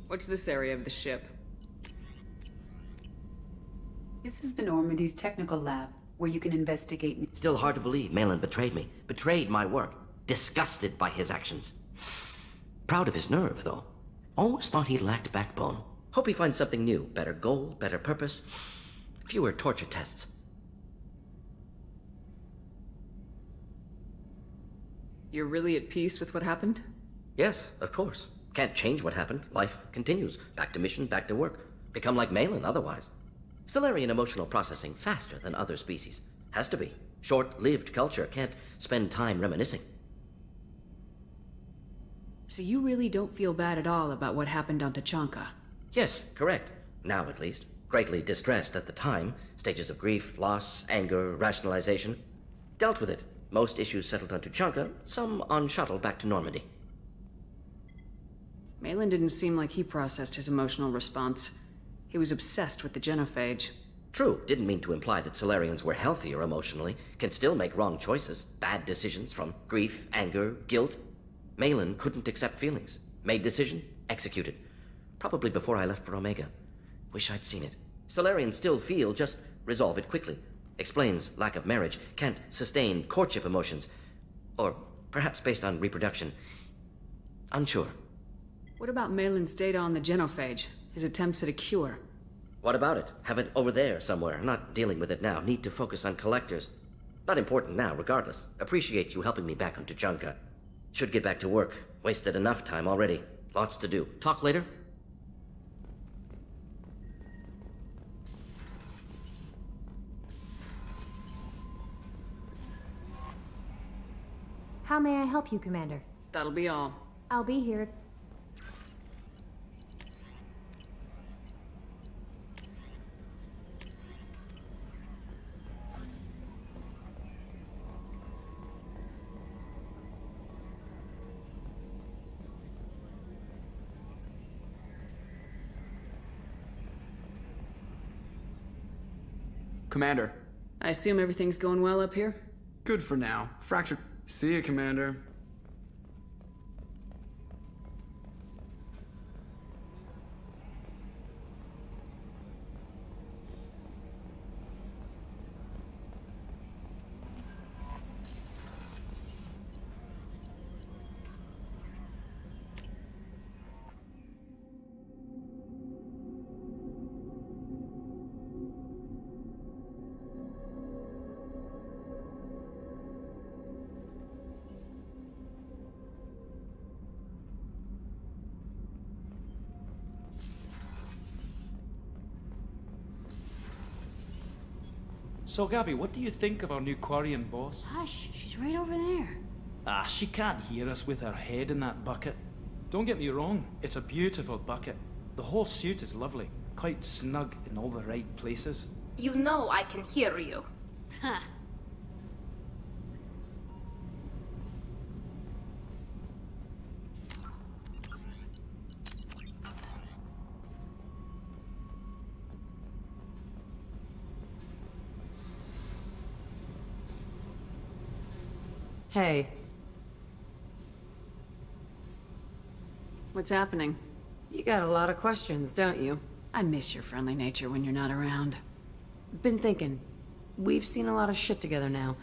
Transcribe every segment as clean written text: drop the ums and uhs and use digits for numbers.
What's this area of the ship? This is the Normandy's technical lab, where you can investigate. Still hard to believe Malin betrayed me. Betrayed my work. Disgusted by his actions. Proud of his nerve, though. Always thought he lacked backbone. Hope he finds something new. Better goal, better purpose. Fewer torture tests. You're really at peace with what happened? Yes, of course. Can't change what happened. Life continues. Back to mission, back to work. Become like Malin otherwise. Solarian emotional processing faster than other species. Has to be. Short-lived culture can't spend time reminiscing. So you really don't feel bad at all about what happened on Tachanka? Yes, correct. Now at least. Greatly distressed at the time. Stages of grief, loss, anger, rationalization. Dealt with it. Most issues settled on Tachanka, some on shuttle back to Normandy. Malin didn't seem like he processed his emotional response. He was obsessed with the genophage. True, didn't mean to imply that Solarians were healthier emotionally, can still make wrong choices, bad decisions from grief, anger, guilt. Malin couldn't accept feelings. Made decision, executed. Probably before I left for Omega. Wish I'd seen it. Solarians still feel, just resolve it quickly. Explains lack of marriage, can't sustain courtship emotions. Or perhaps based on reproduction. Unsure. What about Malin's data on the genophage? His attempts at a cure? What about it? Have it over there somewhere. Not dealing with it now. Need to focus on collectors. Not important now, regardless. Appreciate you helping me back on Tachanka. Should get back to work. Wasted enough time already. Lots to do. Talk later? How may I help you, Commander? That'll be all. I'll be here. Commander. I assume everything's going well up here? Good for now. Fractured. See you, Commander. So, Gabby, what do you think of our new Quarian boss? Hush, she's right over there. Ah, she can't hear us with her head in that bucket. Don't get me wrong, it's a beautiful bucket. The whole suit is lovely, quite snug in all the right places. You know I can hear you. Ha. Hey. What's happening? You got a lot of questions, don't you? I miss your friendly nature when you're not around. Been thinking. We've seen a lot of shit together now,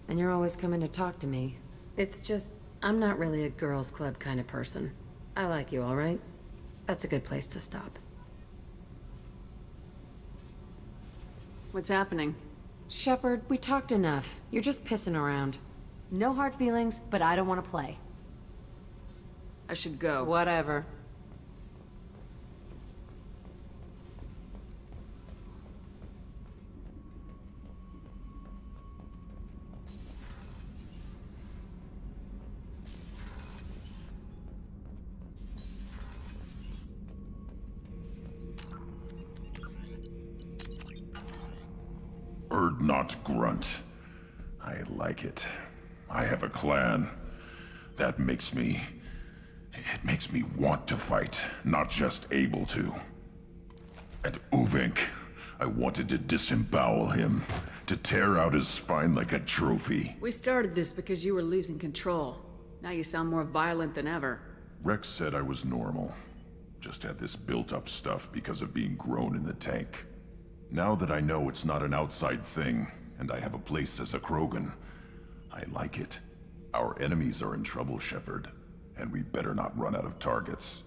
and you're always coming to talk to me. It's just, I'm not really a girls' club kind of person. I like you, all right? That's a good place to stop. What's happening? Shepard, we talked enough. You're just pissing around. No hard feelings, but I don't want to play. I should go. Whatever. Erd not grunt. I like it. I have a clan. That makes me... It makes me want to fight, not just able to. And Uvink, I wanted to disembowel him, to tear out his spine like a trophy. We started this because you were losing control. Now you sound more violent than ever. Rex said I was normal. Just had this built-up stuff because of being grown in the tank. Now that I know it's not an outside thing, and I have a place as a Krogan, I like it. Our enemies are in trouble, Shepard, and we better not run out of targets.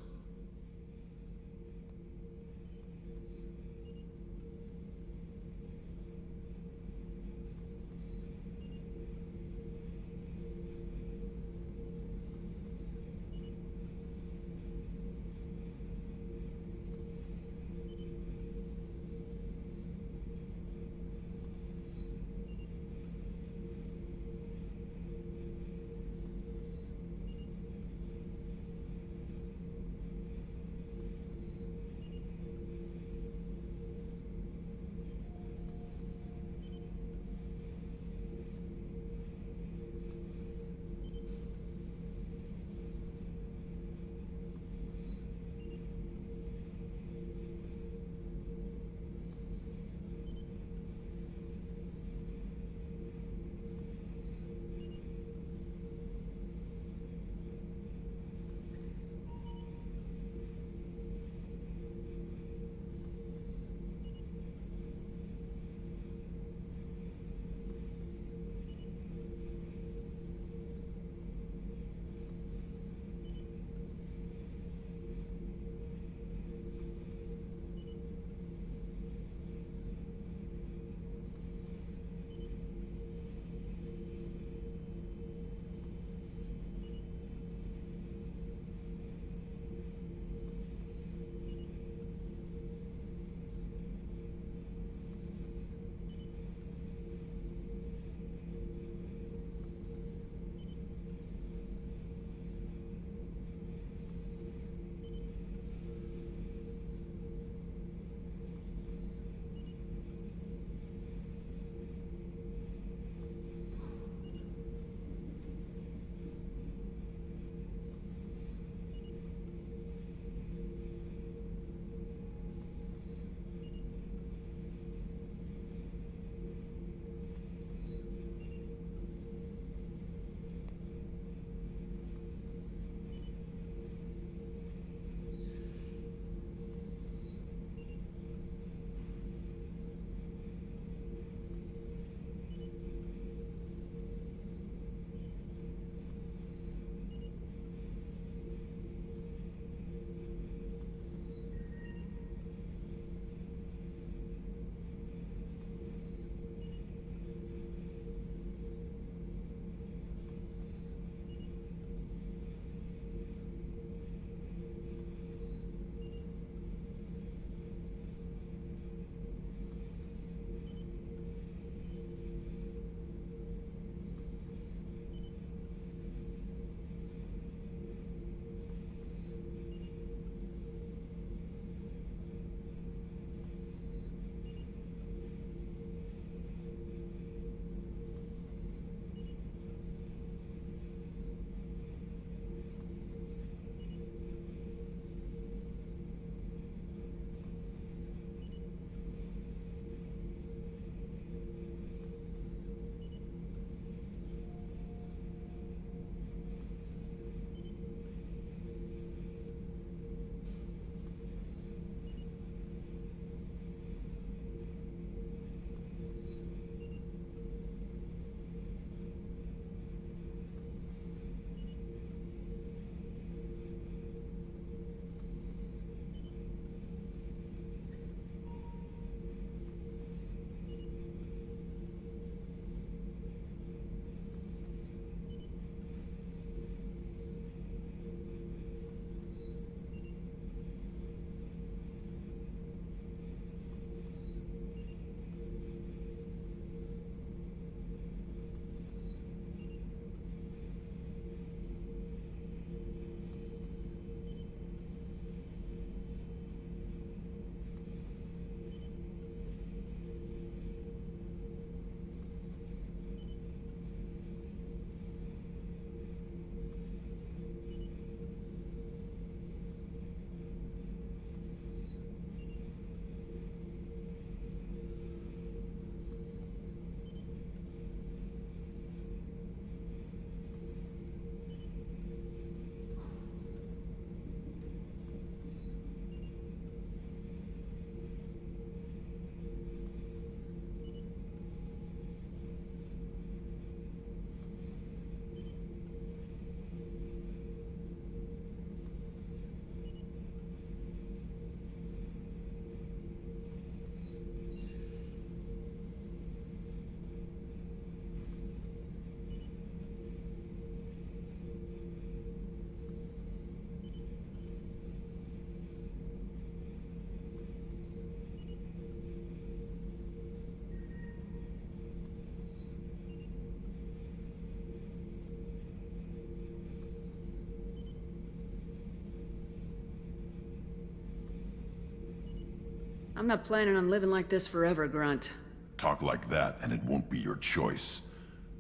I'm not planning on living like this forever, Grunt. Talk like that, and it won't be your choice.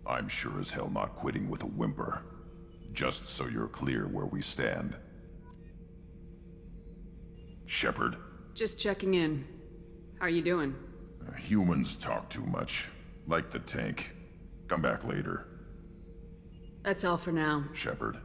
I'm sure as hell not quitting with a whimper. Just so you're clear where we stand. Shepard, Just checking in. How are you doing? humans talk too much. Like the tank. Come back later, That's all for now. Shepard.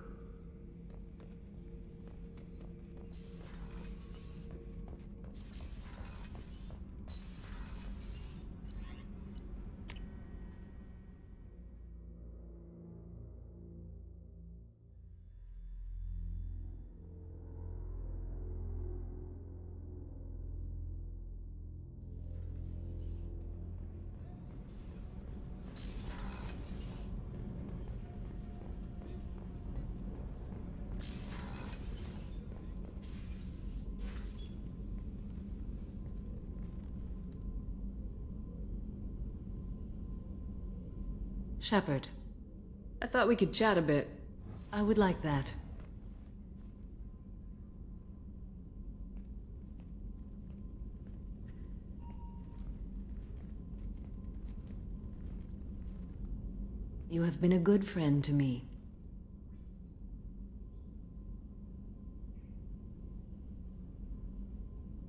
Shepard, I thought we could chat a bit. I would like that. You have been a good friend to me.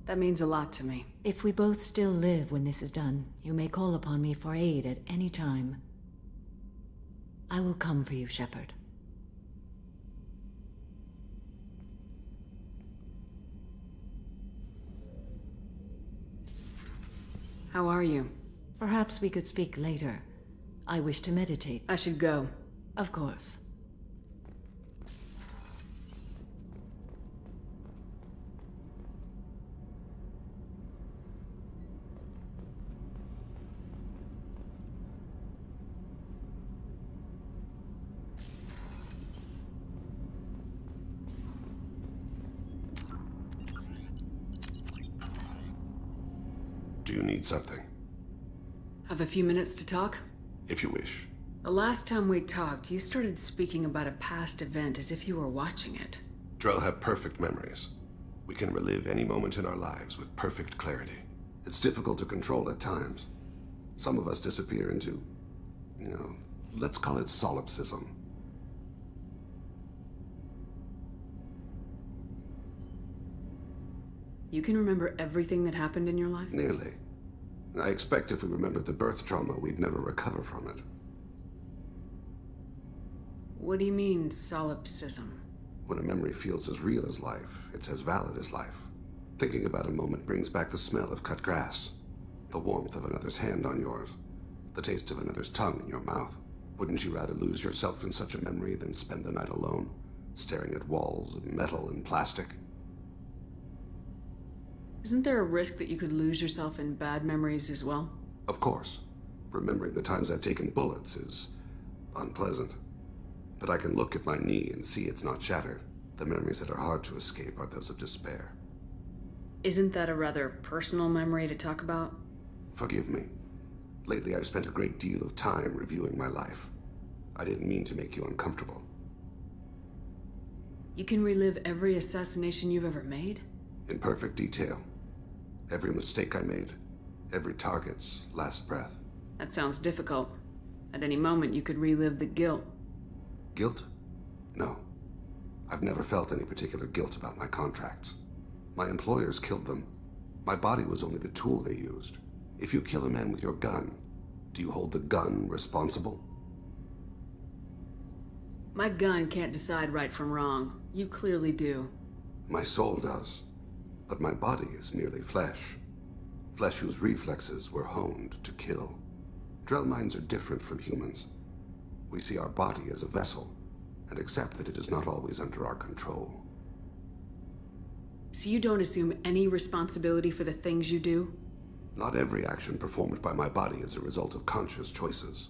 That means a lot to me. If we both still live when this is done, you may call upon me for aid at any time. I will come for you, Shepard. How are you? Perhaps we could speak later. I wish to meditate. I should go. Of course. Do you need something? Have a few minutes to talk? If you wish. The last time we talked, you started speaking about a past event as if you were watching it. Drell have perfect memories. We can relive any moment in our lives with perfect clarity. It's difficult to control at times. Some of us disappear into, let's call it solipsism. You can remember everything that happened in your life? Nearly. I expect if we remembered the birth trauma, we'd never recover from it. What do you mean, solipsism? When a memory feels as real as life, it's as valid as life. Thinking about a moment brings back the smell of cut grass, the warmth of another's hand on yours, the taste of another's tongue in your mouth. Wouldn't you rather lose yourself in such a memory than spend the night alone, staring at walls of metal and plastic? Isn't there a risk that you could lose yourself in bad memories as well? Of course. Remembering the times I've taken bullets is unpleasant. But I can look at my knee and see it's not shattered. The memories that are hard to escape are those of despair. Isn't that a rather personal memory to talk about? Forgive me. Lately I've spent a great deal of time reviewing my life. I didn't mean to make you uncomfortable. You can relive every assassination you've ever made? In perfect detail. Every mistake I made. Every target's last breath. That sounds difficult. At any moment, you could relive the guilt. Guilt? No. I've never felt any particular guilt about my contracts. My employers killed them. My body was only the tool they used. If you kill a man with your gun, do you hold the gun responsible? My gun can't decide right from wrong. You clearly do. My soul does. But my body is merely flesh. Flesh whose reflexes were honed to kill. Drell minds are different from humans. We see our body as a vessel, and accept that it is not always under our control. So you don't assume any responsibility for the things you do? Not every action performed by my body is a result of conscious choices.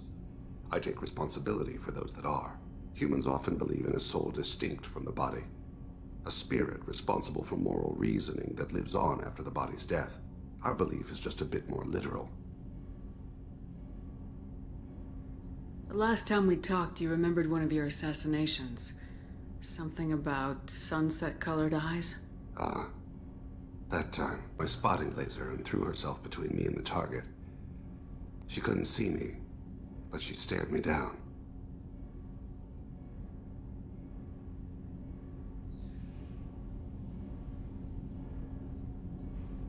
I take responsibility for those that are. Humans often believe in a soul distinct from the body. A spirit responsible for moral reasoning that lives on after the body's death. Our belief is just a bit more literal. The last time we talked, you remembered one of your assassinations. Something about sunset-colored eyes? That time, my spotting laser and threw herself between me and the target. She couldn't see me, but she stared me down.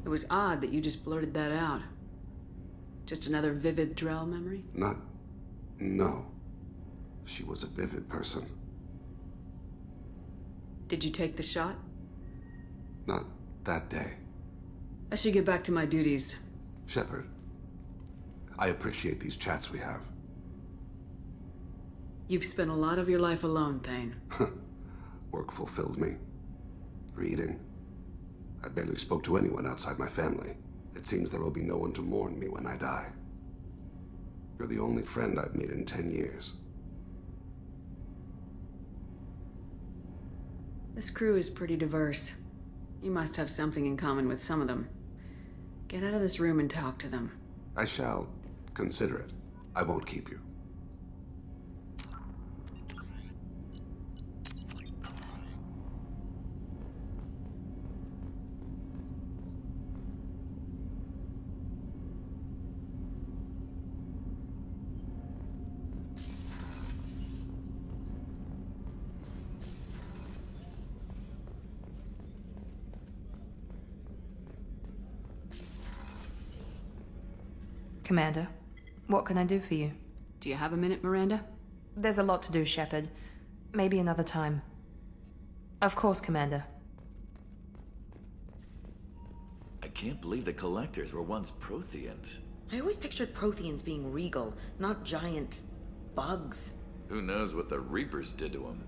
It was odd that you just blurted that out. Just another vivid Drell memory? No. She was a vivid person. Did you take the shot? Not that day. I should get back to my duties. Shepard, I appreciate these chats we have. You've spent a lot of your life alone, Thane. Work fulfilled me. Reading. I barely spoke to anyone outside my family. It seems there will be no one to mourn me when I die. You're the only friend I've made in 10 years. This crew is pretty diverse. You must have something in common with some of them. Get out of this room and talk to them. I shall consider it. I won't keep you. Commander, what can I do for you? Do you have a minute, Miranda? There's a lot to do, Shepard. Maybe another time. Of course, Commander. I can't believe the Collectors were once Protheans. I always pictured Protheans being regal, not giant bugs. Who knows what the Reapers did to them?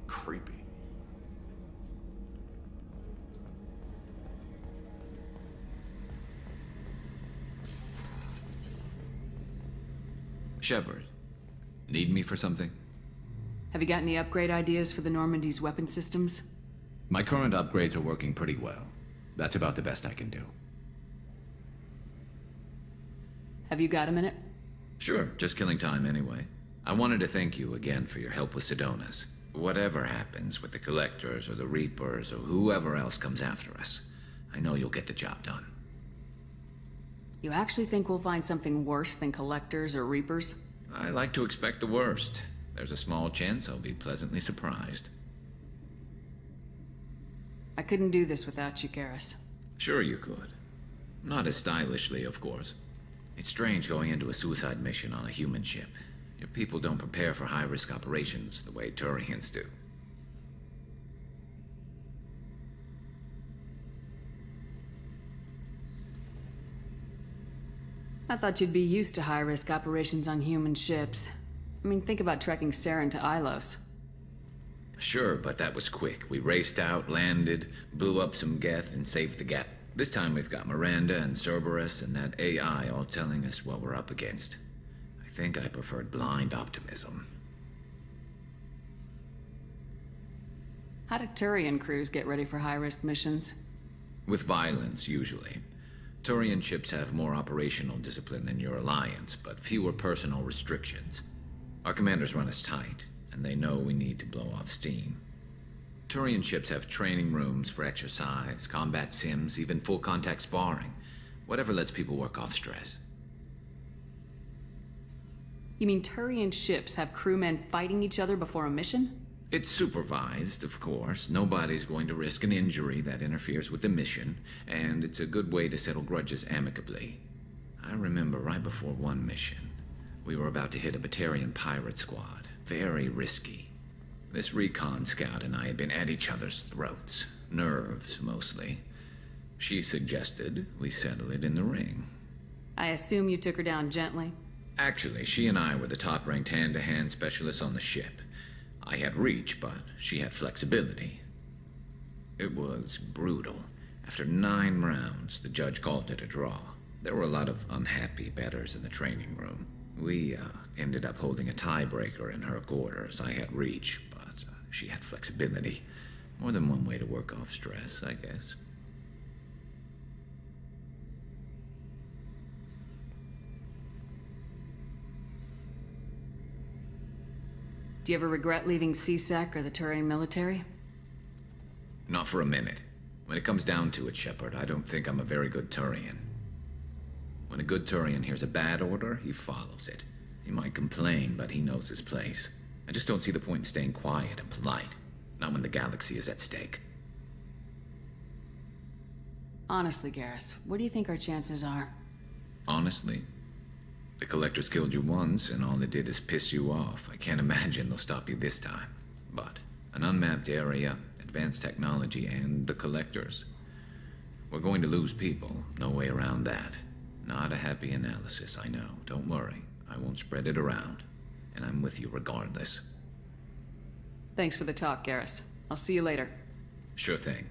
Creepy. Shepard, need me for something? Have you got any upgrade ideas for the Normandy's weapon systems? My current upgrades are working pretty well. That's about the best I can do. Have you got a minute? Sure, just killing time anyway. I wanted to thank you again for your help with Sidonis. Whatever happens with the Collectors or the Reapers or whoever else comes after us, I know you'll get the job done. You actually think we'll find something worse than Collectors or Reapers? I like to expect the worst. There's a small chance I'll be pleasantly surprised. I couldn't do this without you, Garrus. Sure you could. Not as stylishly, of course. It's strange going into a suicide mission on a human ship. Your people don't prepare for high-risk operations the way Turians do. I thought you'd be used to high-risk operations on human ships. I mean, think about trekking Saren to Ilos. Sure, but that was quick. We raced out, landed, blew up some Geth, and saved the Gap. This time we've got Miranda and Cerberus and that AI all telling us what we're up against. I think I preferred blind optimism. How do Turian crews get ready for high-risk missions? With violence, usually. Turian ships have more operational discipline than your alliance, but fewer personal restrictions. Our commanders run us tight, and they know we need to blow off steam. Turian ships have training rooms for exercise, combat sims, even full-contact sparring. Whatever lets people work off stress. You mean Turian ships have crewmen fighting each other before a mission? It's supervised, of course. Nobody's going to risk an injury that interferes with the mission, and it's a good way to settle grudges amicably. I remember right before one mission, we were about to hit a Batarian pirate squad. Very risky. This recon scout and I had been at each other's throats. Nerves, mostly. She suggested we settle it in the ring. I assume you took her down gently? Actually, she and I were the top-ranked hand-to-hand specialists on the ship. I had reach, but she had flexibility. It was brutal. After 9 rounds, the judge called it a draw. There were a lot of unhappy bettors in the training room. We ended up holding a tiebreaker in her quarters. I had reach, but she had flexibility. More than one way to work off stress, I guess. Do you ever regret leaving CSEC or the Turian military? Not for a minute. When it comes down to it, Shepard, I don't think I'm a very good Turian. When a good Turian hears a bad order, he follows it. He might complain, but he knows his place. I just don't see the point in staying quiet and polite. Not when the galaxy is at stake. Honestly, Garrus, what do you think our chances are? Honestly, the Collectors killed you once, and all they did is piss you off. I can't imagine they'll stop you this time. But an unmapped area, advanced technology, and the Collectors. We're going to lose people. No way around that. Not a happy analysis, I know. Don't worry. I won't spread it around. And I'm with you regardless. Thanks for the talk, Garrus. I'll see you later. Sure thing.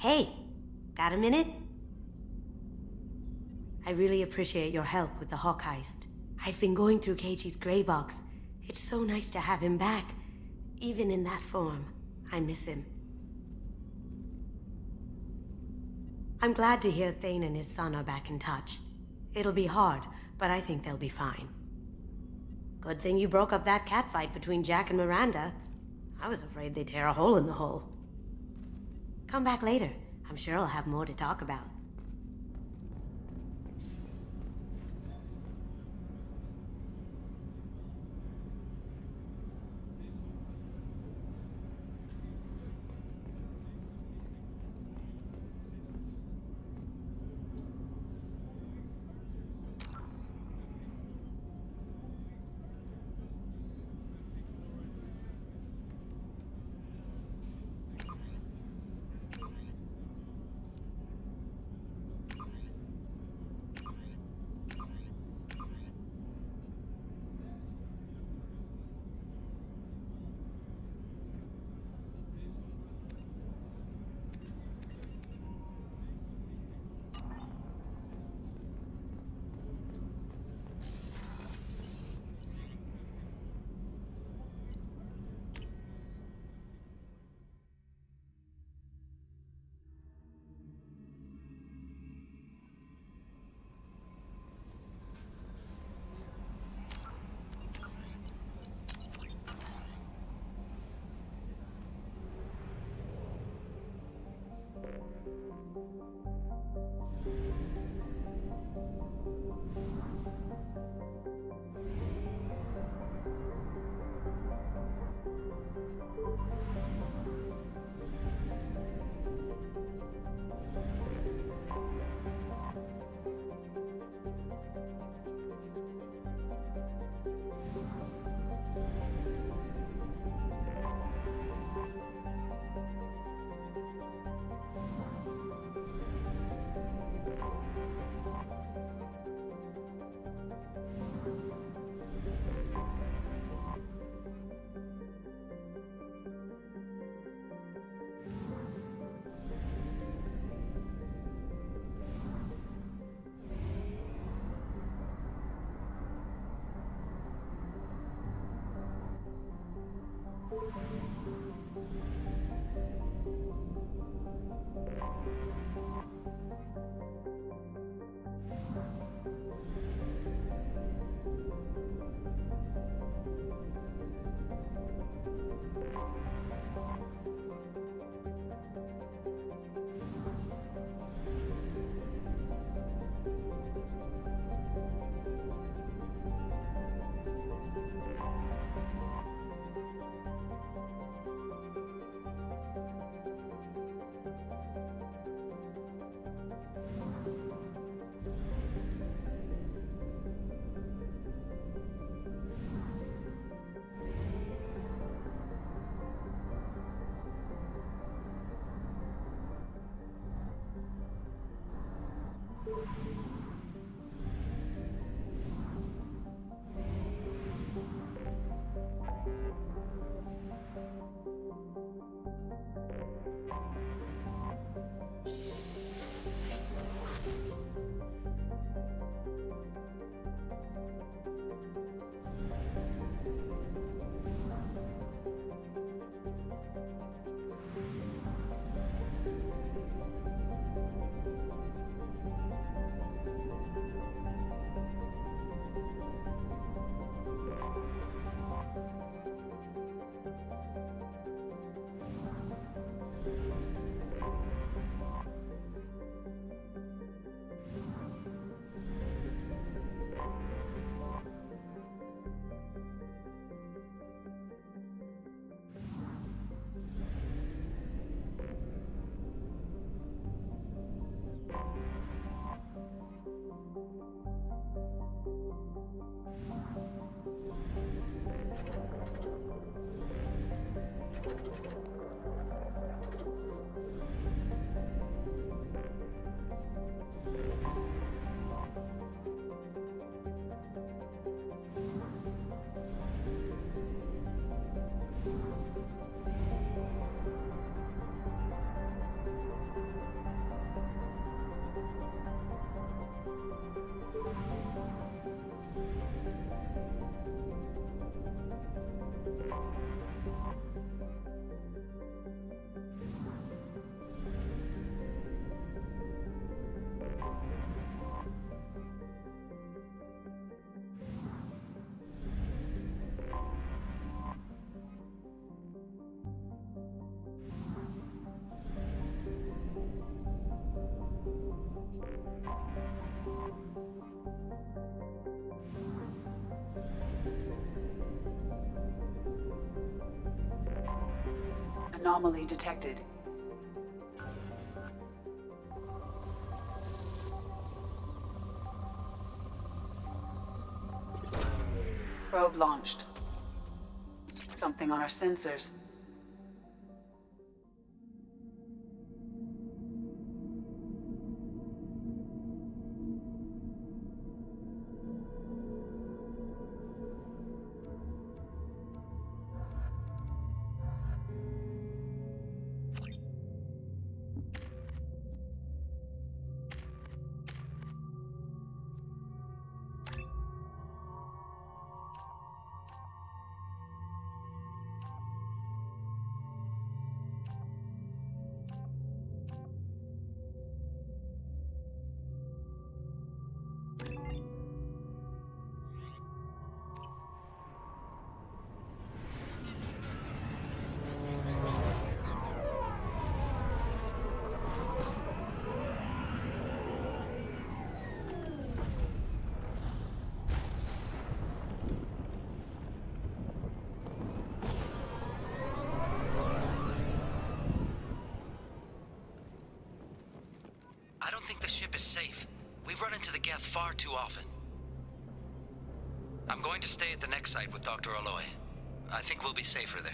Hey, got a minute? I really appreciate your help with the Hawk heist. I've been going through Keiichi's gray box. It's so nice to have him back, even in that form. I miss him. I'm glad to hear Thane and his son are back in touch. It'll be hard, but I think they'll be fine. Good thing you broke up that catfight between Jack and Miranda. I was afraid they'd tear a hole in the hull. Come back later. I'm sure I'll have more to talk about. Anomaly detected. Probe launched. Something on our sensors. I don't think the ship is safe. We've run into the Geth far too often. I'm going to stay at the next site with Dr. Aloy. I think we'll be safer there.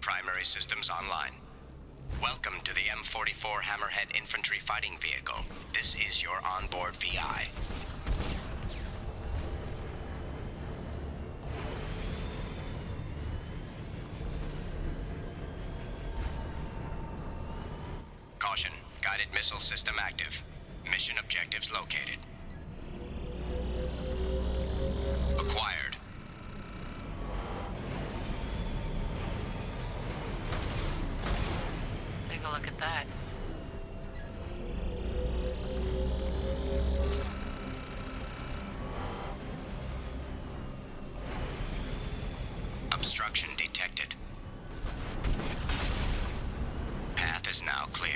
Primary systems online. Welcome to the M44 Hammerhead Infantry Fighting Vehicle. This is your onboard VI. Caution, guided missile system active. Mission objectives located. Acquired. Take a look at that. Obstruction detected. Path is now clear.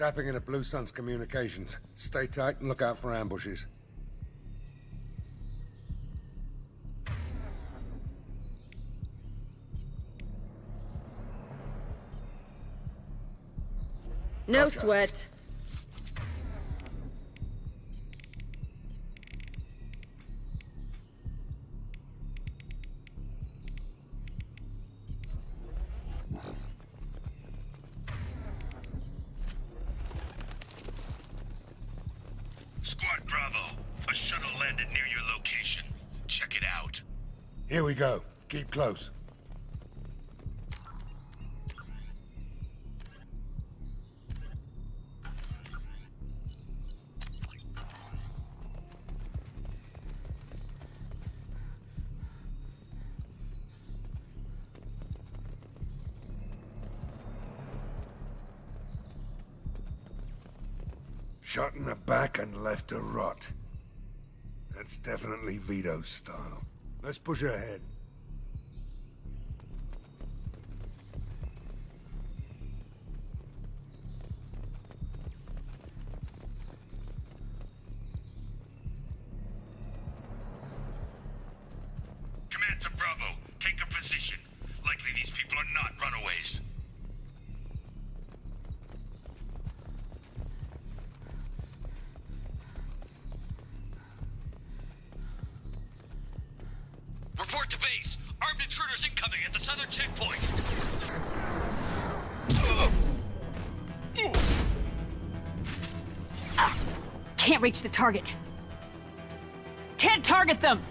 Tapping into Blue Sun's communications. Stay tight and look out for ambushes. No sweat. Squad Bravo, a shuttle landed near your location. Check it out. Here we go. Keep close. Shot in the back and left to rot. That's definitely Vito's style. Let's push ahead. Command to Bravo, take a position. Likely these people are not runaways. Report to base. Armed intruders incoming at the southern checkpoint. Can't reach the target. Can't target them!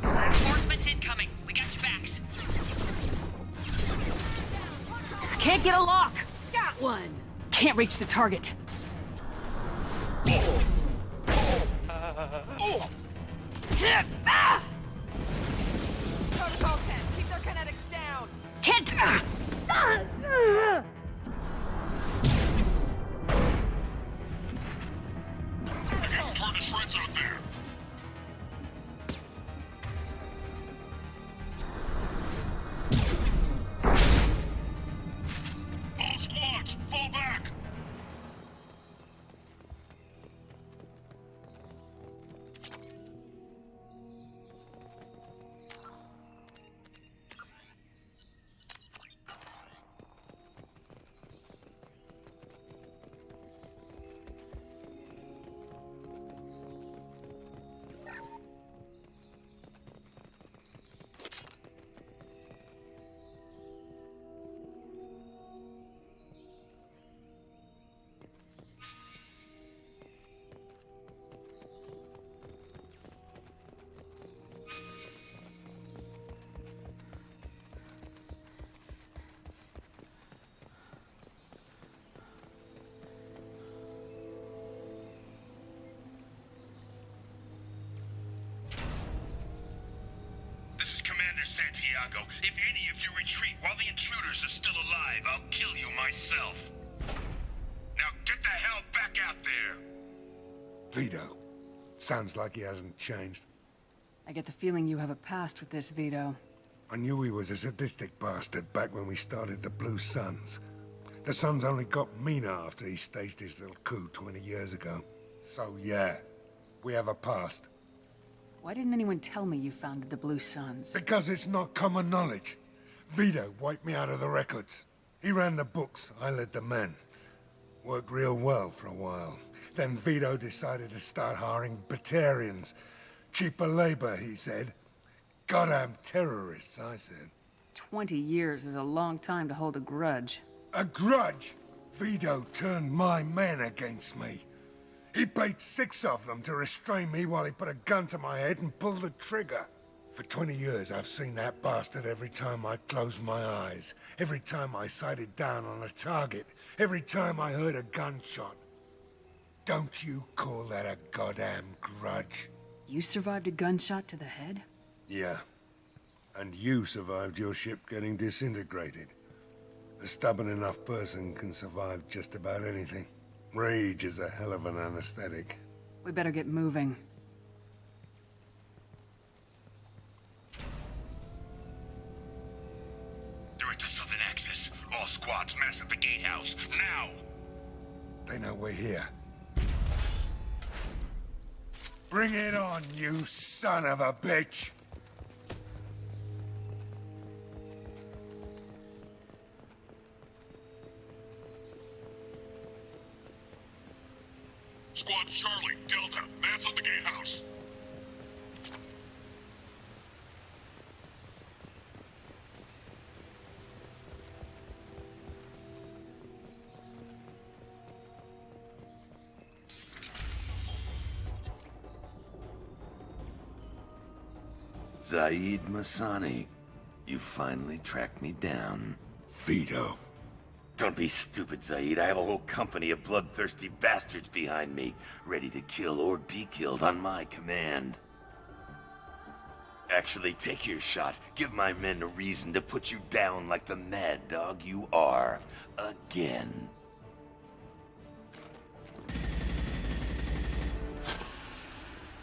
Reinforcements incoming. We got your backs. Can't get a lock. Got one. Can't reach the target. Protocol 10, keep their kinetics down. Can't. I got tortoise shreds out there. All squads, fall back. This is Commander Santiago. If any of you retreat while the intruders are still alive, I'll kill you myself. Now get the hell back out there! Vito. Sounds like he hasn't changed. I get the feeling you have a past with this, Vito. I knew he was a sadistic bastard back when we started the Blue Suns. The Suns only got meaner after he staged his little coup 20 years ago. So yeah, we have a past. Why didn't anyone tell me you founded the Blue Suns? Because it's not common knowledge. Vito wiped me out of the records. He ran the books, I led the men. Worked real well for a while. Then Vito decided to start hiring Batarians. Cheaper labor, he said. Goddamn terrorists, I said. 20 years is a long time to hold a grudge. A grudge? Vito turned my men against me. He paid 6 of them to restrain me while he put a gun to my head and pulled the trigger. For 20 years, I've seen that bastard every time I closed my eyes. Every time I sighted down on a target. Every time I heard a gunshot. Don't you call that a goddamn grudge? You survived a gunshot to the head? Yeah. And you survived your ship getting disintegrated. A stubborn enough person can survive just about anything. Rage is a hell of an anesthetic. We better get moving. to Southern Access. All squads mass at the gatehouse, now! They know we're here. Bring it on, you son of a bitch! Squad's Charlie, Delta, mass at the gatehouse. Zaid Masani, you finally tracked me down. Vito. Don't be stupid, Zaid. I have a whole company of bloodthirsty bastards behind me, ready to kill or be killed on my command. Actually, take your shot. Give my men a reason to put you down like the mad dog you are. Again.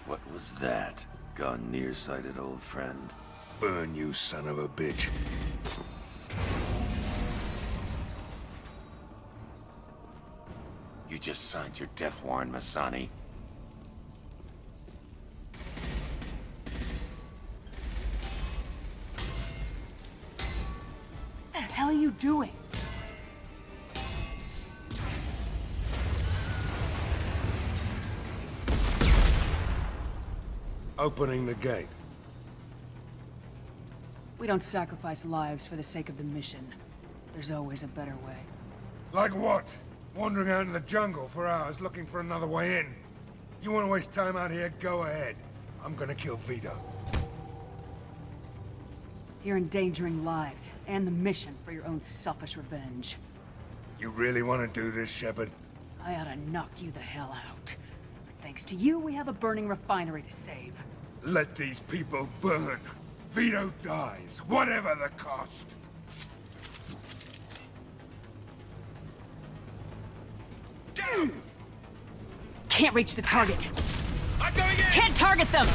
What was that? Gone nearsighted, old friend? Burn, you son of a bitch. You just signed your death warrant, Masani. What the hell are you doing? Opening the gate. We don't sacrifice lives for the sake of the mission. There's always a better way. Like what? Wandering out in the jungle for hours looking for another way in. You want to waste time out here? Go ahead. I'm gonna kill Vito. You're endangering lives and the mission for your own selfish revenge. You really want to do this, Shepard? I ought to knock you the hell out. But thanks to you, we have a burning refinery to save. Let these people burn. Vito dies, whatever the cost. Can't reach the target. I'm going in! Can't target them!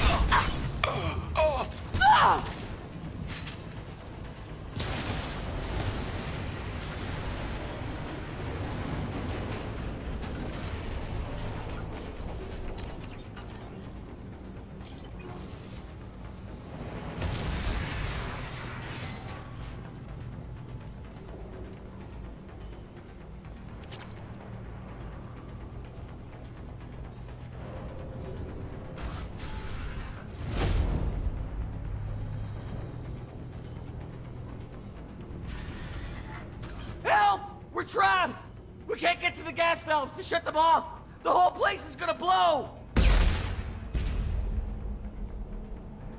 Help! We're trapped! We can't get to the gas valves to shut them off! The whole place is gonna blow!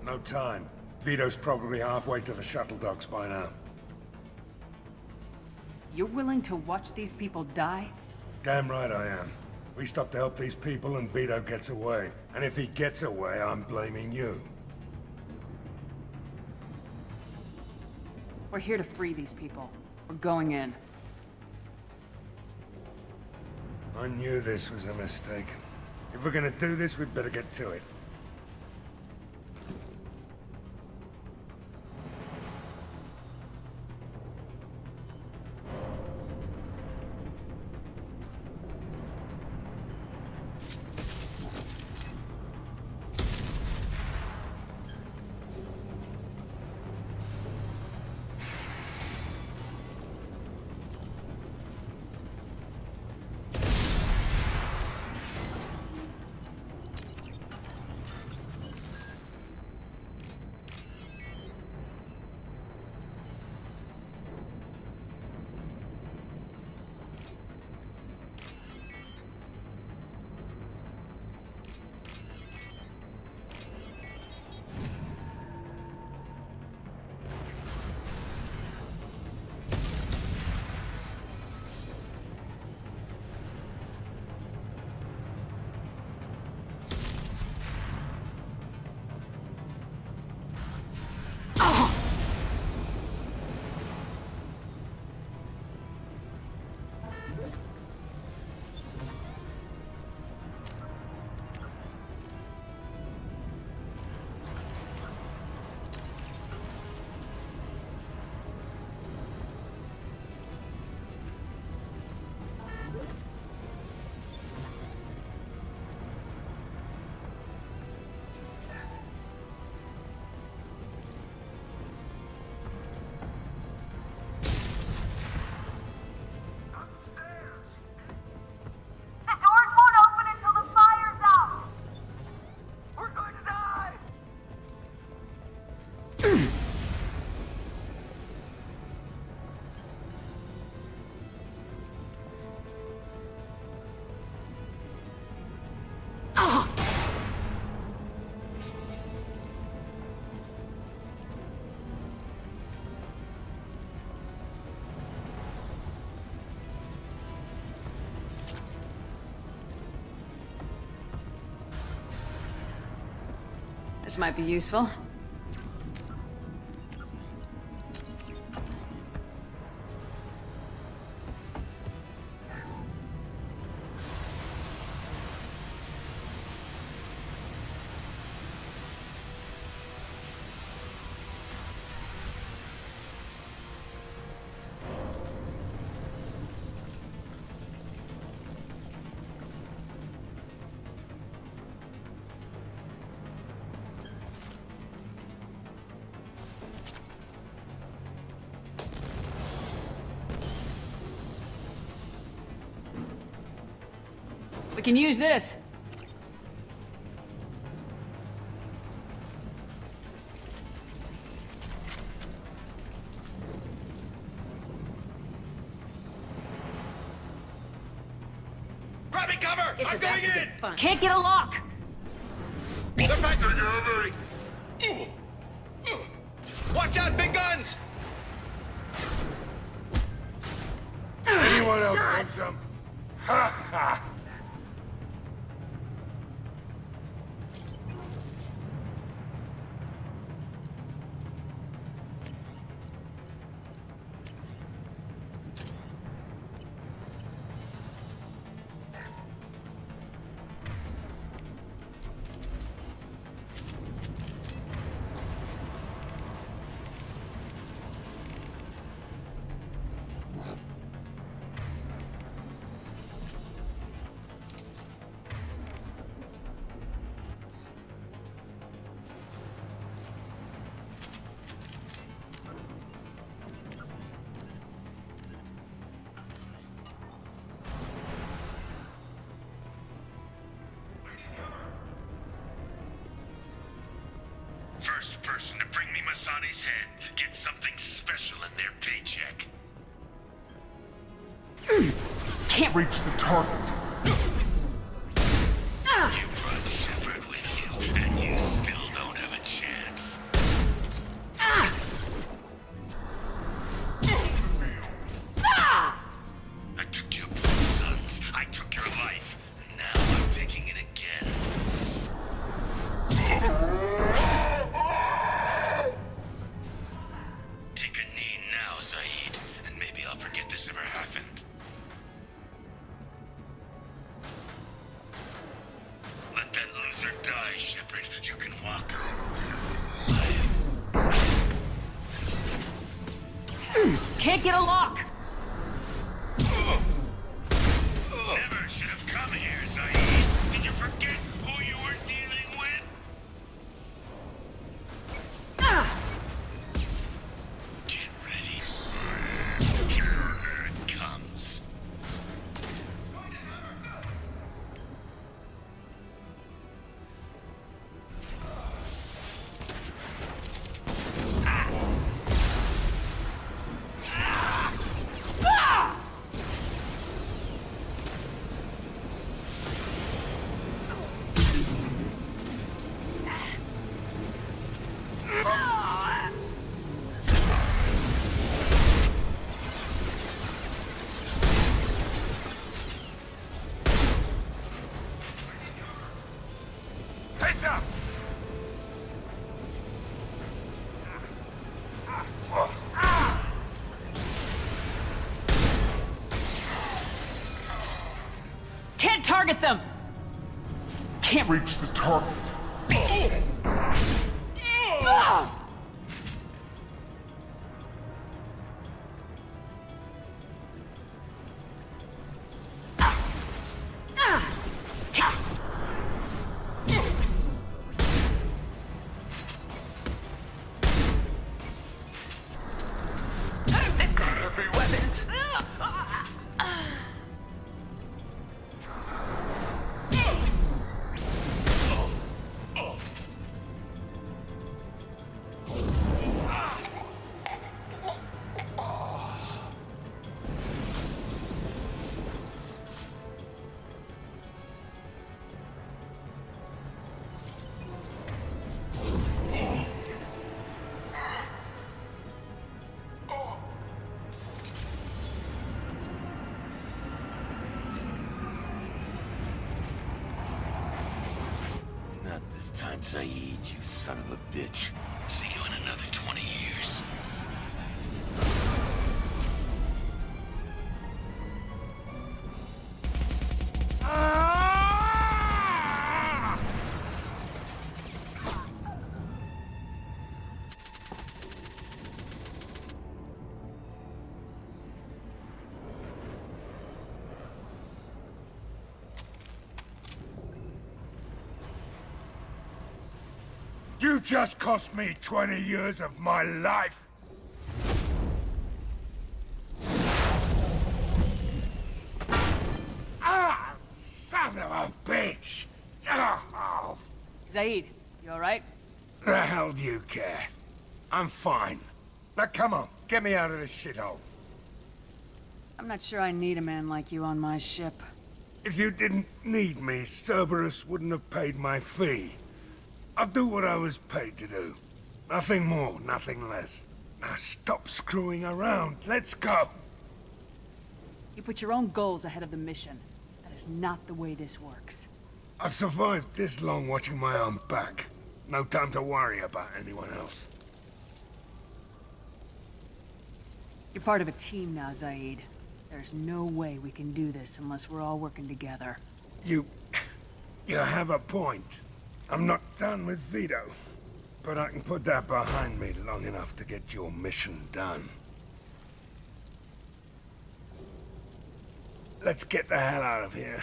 No time. Vito's probably halfway to the shuttle docks by now. You're willing to watch these people die? Damn right I am. We stop to help these people and Vito gets away. And if he gets away, I'm blaming you. We're here to free these people. We're going in. I knew this was a mistake. If we're gonna do this, we'd better get to it. This might be useful. We can use this. Grabbing cover! I'm going in! Can't get a lock! They're back! Watch out, big guns! Anyone else want some? Ha ha! First person to bring me Masani's head gets something special in their paycheck. Can't reach the target. You brought Shepard with you, and you still don't have a chance. I took your poor sons. I took your life. Now I'm taking it again. Take a knee now, Zaid, and maybe I'll forget this ever happened. Let that loser die, Shepard. You can walk. Can't get a lock! Never should have come here, Zaid. Did you forget who you were dealing with? Get ready. Here it comes. Heads up! Can't target them! Can't reach the target. Heavy weapons! this time, Saeed, you son of a bitch. See you in another 20 years. You just cost me 20 years of my life! Ah! Son of a bitch! Oh. Zaid, you alright? The hell do you care? I'm fine. Now come on, get me out of this shithole. I'm not sure I need a man like you on my ship. If you didn't need me, Cerberus wouldn't have paid my fee. I'll do what I was paid to do. Nothing more, nothing less. Now stop screwing around. Let's go. You put your own goals ahead of the mission. That is not the way this works. I've survived this long watching my own back. No time to worry about anyone else. You're part of a team now, Zaid. There's no way we can do this unless we're all working together. You have a point. I'm not done with Vito, but I can put that behind me long enough to get your mission done. Let's get the hell out of here.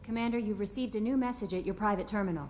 Commander, you've received a new message at your private terminal.